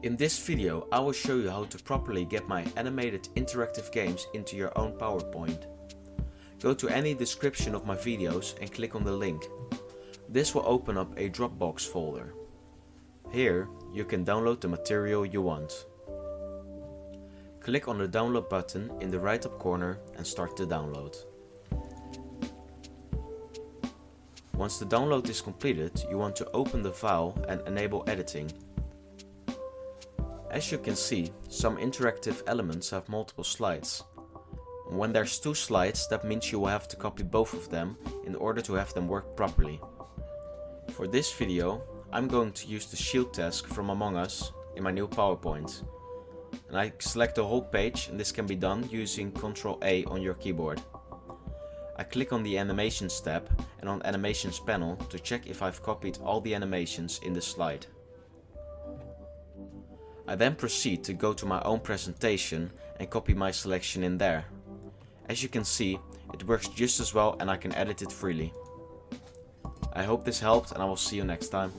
In this video, I will show you how to properly get my animated interactive games into your own PowerPoint. Go to any description of my videos and click on the link. This will open up a Dropbox folder. Here, you can download the material you want. Click on the download button in the right up corner and start the download. Once the download is completed, you want to open the file and enable editing. As you can see, some interactive elements have multiple slides. When there's two slides, that means you will have to copy both of them in order to have them work properly. For this video, I'm going to use the shield task from Among Us in my new PowerPoint. And I select the whole page, and this can be done using Ctrl A on your keyboard. I click on the Animations tab and on Animations panel to check if I've copied all the animations in the slide. I then proceed to go to my own presentation and copy my selection in there. As you can see, it works just as well and I can edit it freely. I hope this helped and I will see you next time.